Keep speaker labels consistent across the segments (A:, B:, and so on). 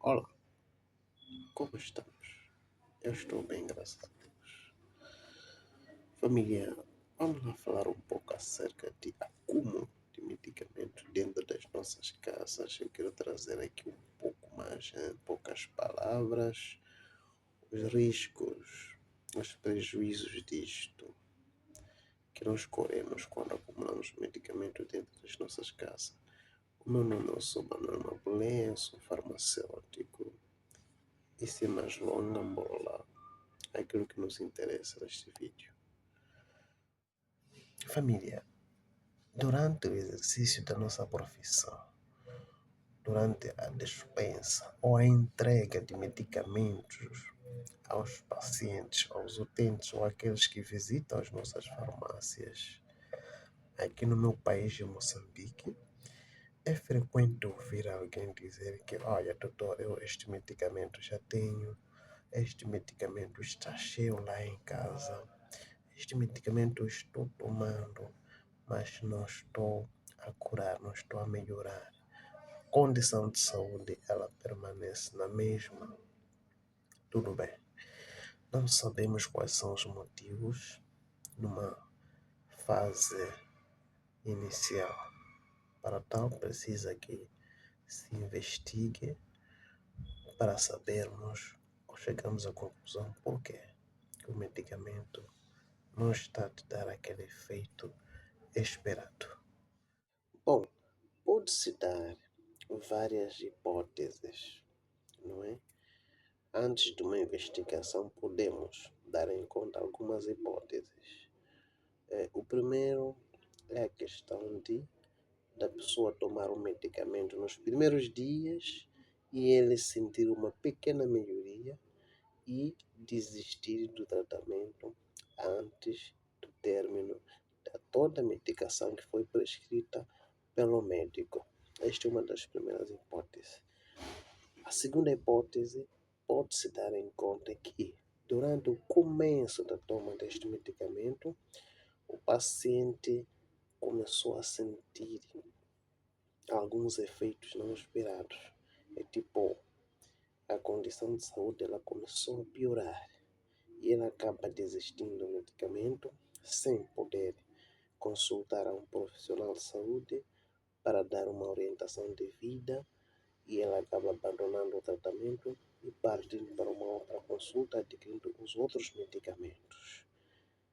A: Olá, como estamos? Eu estou bem, graças a Deus. Família, vamos lá falar um pouco acerca de acúmulo de medicamentos dentro das nossas casas. Eu quero trazer aqui um pouco mais, em poucas palavras, os riscos, os prejuízos disto que nós corremos quando acumulamos medicamento dentro das nossas casas. O meu nome é Manuel Mabulé, sou farmacêutico. E sem mais longa, bora lá. Aquilo que nos interessa neste vídeo. Família, durante o exercício da nossa profissão, durante a dispensa ou a entrega de medicamentos aos pacientes, aos utentes ou àqueles que visitam as nossas farmácias, aqui no meu país de Moçambique, é frequente ouvir alguém dizer que, olha, doutor, eu este medicamento já tenho, este medicamento está cheio lá em casa, este medicamento eu estou tomando, mas não estou a curar, não estou a melhorar. Condição de saúde, ela permanece na mesma. Tudo bem. Não sabemos quais são os motivos numa fase inicial. Para tal, precisa que se investigue para sabermos ou chegamos à conclusão por quê que o medicamento não está a te dar aquele efeito esperado. Bom, pode-se dar várias hipóteses, não é? Antes de uma investigação, podemos dar em conta algumas hipóteses. O primeiro é a questão da pessoa tomar o medicamento nos primeiros dias e ele sentir uma pequena melhoria e desistir do tratamento antes do término de toda a medicação que foi prescrita pelo médico. Esta é uma das primeiras hipóteses. A segunda hipótese pode-se dar em conta que, durante o começo da toma deste medicamento, o paciente começou a sentir alguns efeitos não esperados. É tipo, a condição de saúde ela começou a piorar e ele acaba desistindo do medicamento sem poder consultar a um profissional de saúde para dar uma orientação devida e ela acaba abandonando o tratamento e partindo para uma outra consulta adquirindo os outros medicamentos.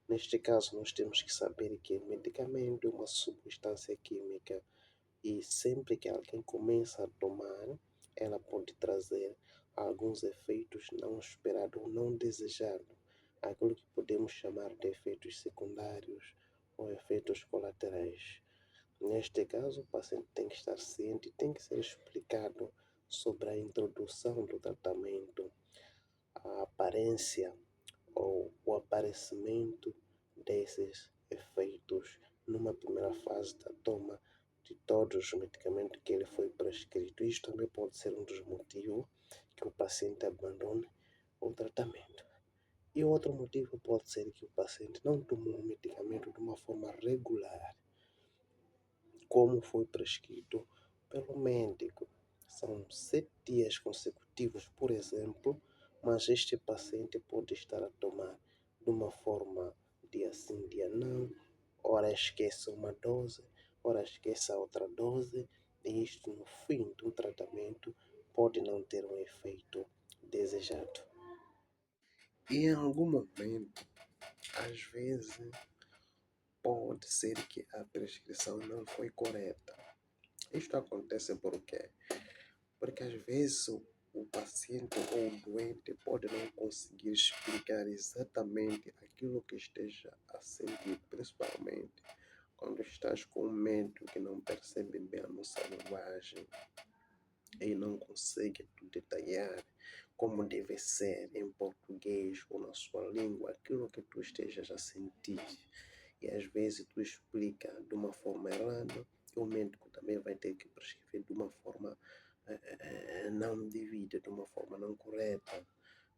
A: Neste caso, nós temos que saber que o medicamento é uma substância química e sempre que alguém começa a tomar, ela pode trazer alguns efeitos não esperados ou não desejados, aquilo que podemos chamar de efeitos secundários ou efeitos colaterais. Neste caso, o paciente tem que estar ciente e tem que ser explicado sobre a introdução do tratamento, a aparência ou o aparecimento desses efeitos numa primeira fase da toma de todos os medicamentos que ele foi prescrito. Isto também pode ser um dos motivos que o paciente abandone o tratamento. E outro motivo pode ser que o paciente não tomou o medicamento de uma forma regular, como foi prescrito pelo médico. São 7 dias consecutivos, por exemplo, mas este paciente pode estar a tomar de uma forma dia sim, dia não, ora esquece uma dose, ora esquece a outra dose, e isto no fim do tratamento pode não ter um efeito desejado. E em algum momento, às vezes, pode ser que a prescrição não foi correta. Isto acontece por quê? Porque às vezes o paciente ou o doente pode não conseguir explicar exatamente aquilo que esteja a sentir, principalmente quando estás com um médico que não percebe bem a nossa linguagem e não consegue te detalhar como deve ser em português ou na sua língua aquilo que tu estejas a sentir. E às vezes tu explica de uma forma errada e o médico também vai ter que prescrever de uma forma não devida, de uma forma não correta.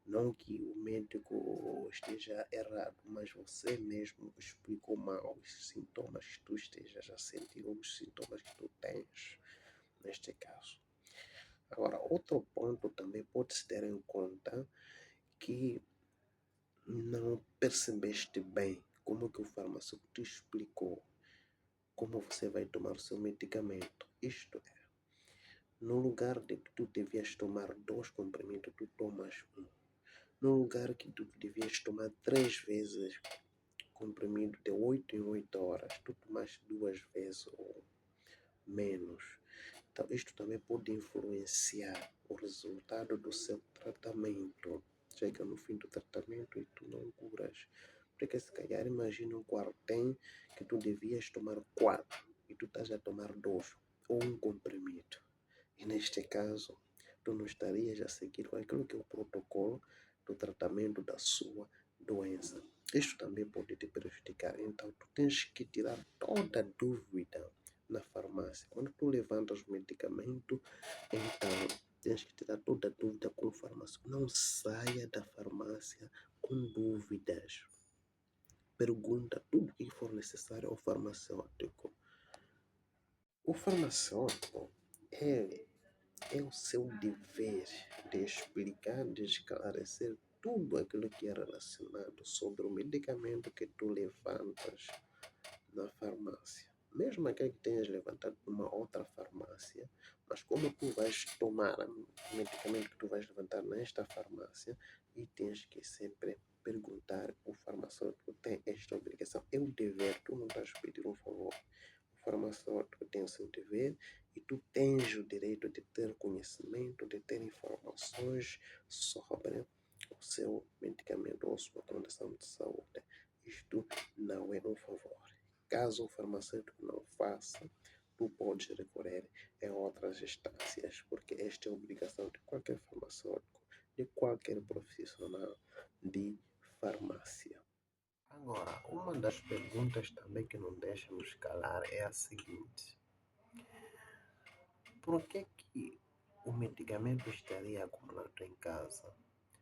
A: Não que o médico esteja errado, mas você mesmo explicou mal os sintomas que tu estejas a sentir ou os sintomas que tu tens, neste caso. Agora, outro ponto também pode-se ter em conta que não percebeste bem como que o farmacêutico te explicou como você vai tomar o seu medicamento. Isto é, no lugar de que tu devias tomar 2 comprimidos, tu tomas um. No lugar que tu devias tomar 3 vezes comprimido de 8 em 8 horas, tu tomas 2 vezes ou menos. Então, isto também pode influenciar o resultado do seu tratamento. Chega no fim do tratamento e tu não curas. Porque se calhar imagina um quartem que tu devias tomar 4 e tu estás a tomar 2 ou um comprimido. E neste caso, tu não estarias a seguir aquilo que é o protocolo do tratamento da sua doença. Isto também pode te prejudicar. Então, tu tens que tirar toda dúvida na farmácia. Quando tu levantas o medicamento, então tens que tirar toda dúvida com o farmacêutico. Não saia da farmácia com dúvidas. Pergunta tudo o que for necessário ao farmacêutico. O farmacêutico é o seu dever de explicar, de esclarecer tudo aquilo que é relacionado sobre o medicamento que tu levantas na farmácia. Mesmo aquele que tenhas levantado numa outra farmácia, mas como tu vais tomar o medicamento que tu vais levantar nesta farmácia, e tens que sempre perguntar, o farmacêutico tem esta obrigação, é o dever, tu não estás a pedir um favor. O farmacêutico tem o seu dever e tu tens o direito de ter conhecimento, de ter informações sobre o seu medicamento ou sua condição de saúde. Isto não é um favor. Caso o farmacêutico não faça, tu podes recorrer a outras instâncias, porque esta é a obrigação de qualquer farmacêutico, de qualquer profissional de farmácia. Agora, uma das perguntas também que não deixa nos calar é a seguinte: por que o medicamento estaria acumulado em casa,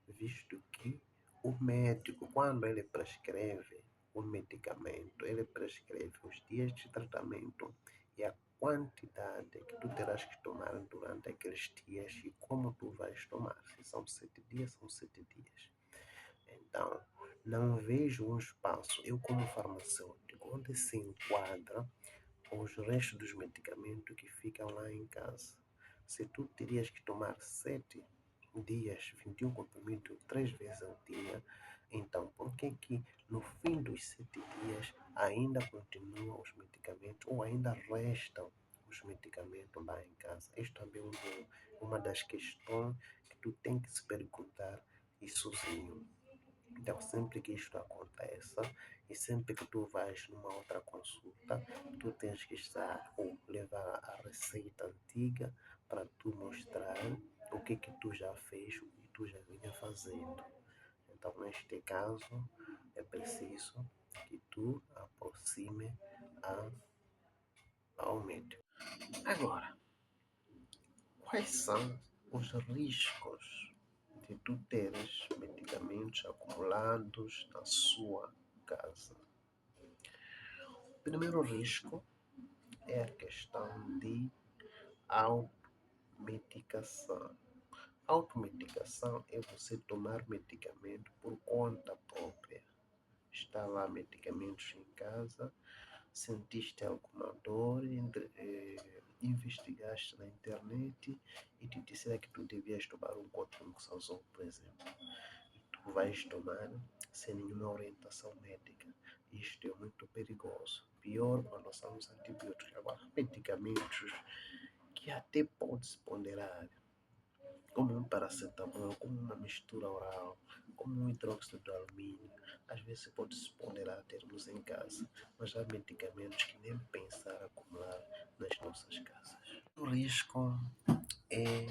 A: visto que o médico, quando ele prescreve o medicamento, ele prescreve os dias de tratamento e a quantidade que tu terás que tomar durante aqueles dias e como tu vais tomar. Se são 7 dias, são 7 dias. Então, não vejo um espaço, eu como farmacêutico, onde se enquadra os restos dos medicamentos que ficam lá em casa. Se tu terias que tomar 7 dias, 21 comprimidos, 3 vezes ao dia, então por que no fim dos 7 dias ainda continuam os medicamentos ou ainda restam os medicamentos lá em casa? Isto também é uma das questões que tu tem que se perguntar e sozinho. Então, sempre que isto aconteça e sempre que tu vais numa outra consulta, tu tens que estar ou levar a receita antiga para tu mostrar o que tu já fez, o que tu já vinha fazendo. Então, neste caso, é preciso que tu aproxime ao médico. Agora, quais são os riscos de tu teres medicamentos acumulados na sua casa? O primeiro risco é a questão de automedicação. Automedicação é você tomar medicamento por conta própria. Está lá medicamentos em casa, sentiste alguma dor, investigaste na internet e te disseram que tu devias tomar um cotrimoxazol, por exemplo. E tu vais tomar sem nenhuma orientação médica. Isto é muito perigoso. Pior quando são os antibióticos. Agora, medicamentos que até pode-se ponderar, como um paracetamol, como uma mistura oral, como um hidróxido de alumínio. Às vezes pode-se ponderar termos em casa, mas há medicamentos que nem pensar acumular nas nossas casas. O risco é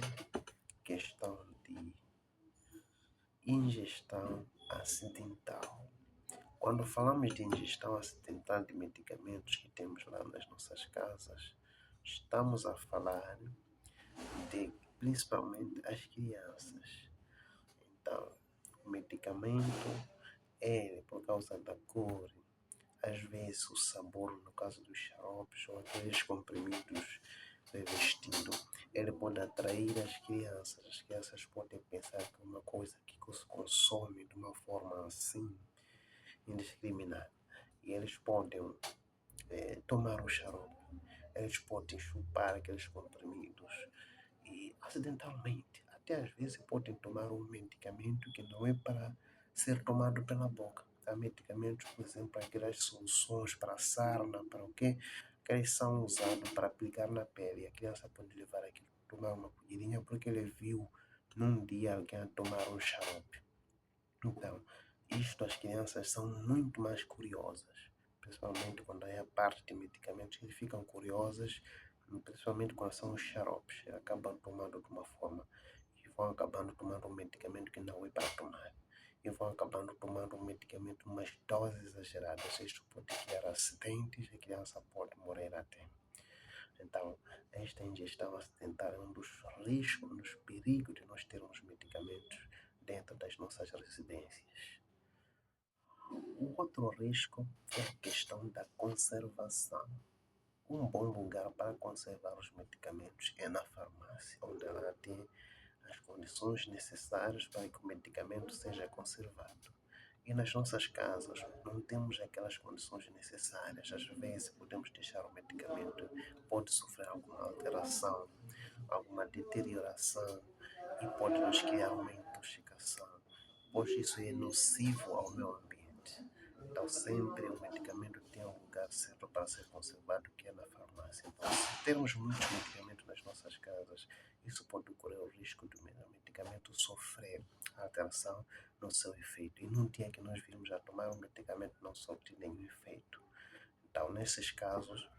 A: questão de ingestão acidental. Quando falamos de ingestão acidental de medicamentos que temos lá nas nossas casas, estamos a falar de principalmente as crianças. Então, o medicamento é por causa da cor, às vezes o sabor, no caso dos xaropes ou aqueles comprimidos vestido, ele pode atrair as crianças podem pensar que é uma coisa que se consome de uma forma assim, indiscriminada, e eles podem tomar o xarope, eles podem chupar aqueles comprimidos e acidentalmente, até às vezes podem tomar um medicamento que não é para ser tomado pela boca. Há medicamentos, por exemplo, aquelas soluções para sarna, para o quê? Que eles são usados para aplicar na pele. A criança pode levar aquilo, tomar uma colherinha, porque ele viu num dia alguém a tomar um xarope. Então, isto as crianças são muito mais curiosas, principalmente quando é a parte de medicamentos, eles ficam curiosas, principalmente quando são os xaropes, eles acabam tomando de uma forma e vão acabando tomando um medicamento que não é para tomar. E vão acabando tomando um medicamento em umas doses exageradas. Isto pode criar acidentes e a criança pode morrer até. Então, esta ingestão acidental é um dos riscos, um dos perigos de nós termos medicamentos dentro das nossas residências. O outro risco é a questão da conservação. Um bom lugar para conservar os medicamentos é na farmácia, onde ela tem as condições necessárias para que o medicamento seja conservado. E nas nossas casas não temos aquelas condições necessárias. Às vezes podemos deixar o medicamento, pode sofrer alguma alteração, alguma deterioração e pode nos criar uma intoxicação, pois isso é nocivo ao meio ambiente. Então, sempre o medicamento tem um lugar certo para ser conservado, que é na farmácia. Então, se termos muitos medicamentos nas nossas casas, isso pode ocorrer o risco do medicamento sofrer alteração no seu efeito. E num dia que nós virmos a tomar um medicamento não sofre nenhum efeito. Então, nesses casos,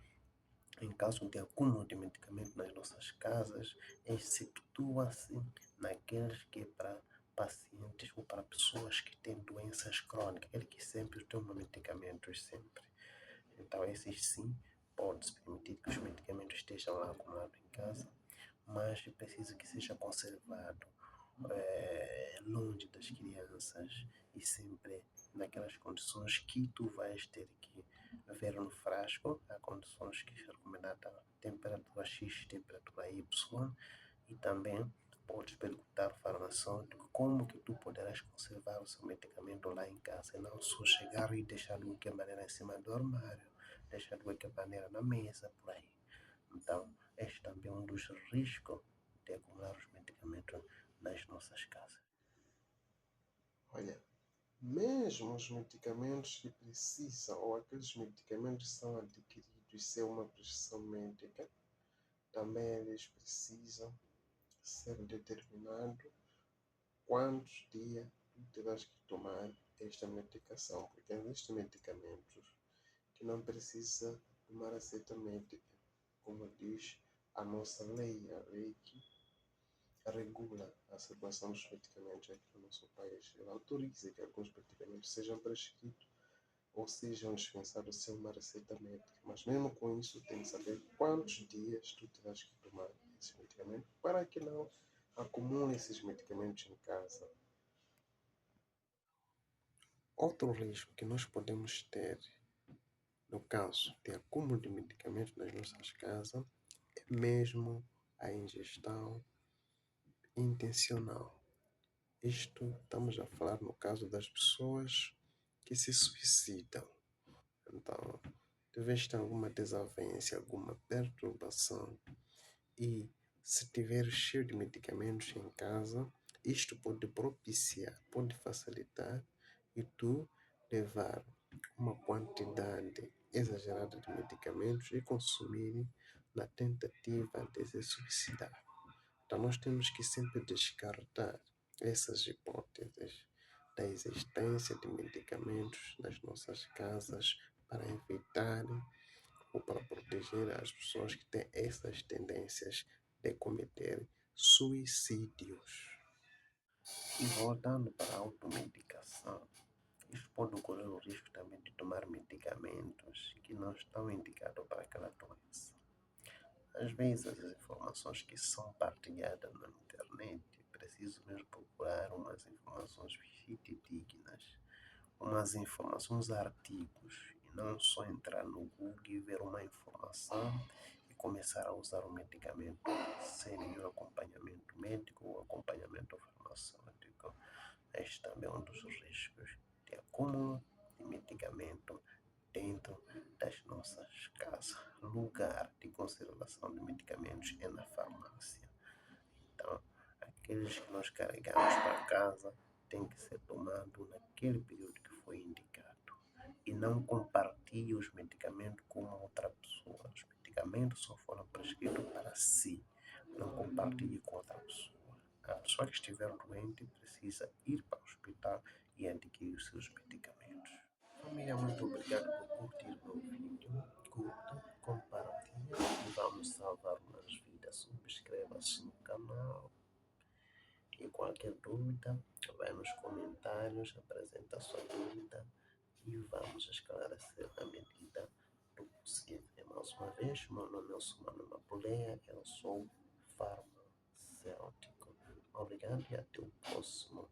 A: em caso de acúmulo de medicamento nas nossas casas, excetua-se naqueles que é para pacientes ou para pessoas que têm doenças crônicas, aquele que sempre tomam medicamentos sempre. Então, esses sim, pode-se permitir que os medicamentos estejam lá acumulados em casa, mas é preciso que seja conservado longe das crianças e sempre naquelas condições que tu vais ter que ver no frasco. Há condições que é recomendada temperatura X, temperatura Y, e também podes perguntar ao farmacêutico como que tu poderás conservar o seu medicamento lá em casa e não só chegar e deixar de qualquer maneira em cima do armário, deixar de qualquer maneira na mesa, por aí. Então, este também é um dos riscos de acumular os medicamentos nas nossas casas.
B: Olha, mesmo os medicamentos que precisam, ou aqueles medicamentos que são adquiridos sem uma prescrição médica, também eles precisam ser determinado quantos dias tu terás que tomar esta medicação, porque existem medicamentos que não precisa tomar receita médica, como diz a nossa lei, a lei que regula a circulação dos medicamentos aqui no nosso país. Ela autoriza que alguns medicamentos sejam prescritos ou sejam dispensados sem uma receita médica. Mas mesmo com isso, tem que saber quantos dias tu terás que tomar esse medicamento para que não acumule esses medicamentos em casa.
A: Outro risco que nós podemos ter, no caso de acúmulo de medicamentos nas nossas casas, é mesmo a ingestão intencional. Isto estamos a falar no caso das pessoas que se suicidam. Então, de vez ter alguma desavença, alguma perturbação e se tiver cheio de medicamentos em casa, isto pode propiciar, pode facilitar e tu levar uma quantidade exagerada de medicamentos e consumir na tentativa de se suicidar. Então, nós temos que sempre descartar essas hipóteses da existência de medicamentos nas nossas casas para evitar ou para proteger as pessoas que têm essas tendências de cometer suicídios. E voltando para a automedicação, isto pode ocorrer o risco também de tomar medicamentos que não estão indicados para aquela doença. Às vezes, as informações que são partilhadas na internet, é preciso mesmo procurar umas informações fidedignas, umas informações, uns artigos, e não só entrar no Google e ver uma informação e começar a usar o medicamento sem nenhum acompanhamento médico ou acompanhamento farmacêutico. Este também é um dos riscos de acúmulo de medicamento dentro das nossas casas. Lugar de conservação de medicamentos é na farmácia. Então, aqueles que nós carregamos para casa tem que ser tomado naquele período que foi indicado. E não compartilhe os medicamentos com outra pessoa. Os medicamentos só foram prescritos para si. Não compartilhe com outra pessoa. A pessoa que estiver doente precisa ir para o hospital e adquirir os seus medicamentos. Família, muito obrigado por curtir o meu vídeo. Curta, compartilhe e vamos salvar umas vidas. Subscreva-se no canal. E qualquer dúvida, vai nos comentários, apresenta a sua dúvida e vamos esclarecer na medida do possível. Mais uma vez, meu nome é Sumano Mapuleia, eu sou farmacêutico. Obrigado e até o próximo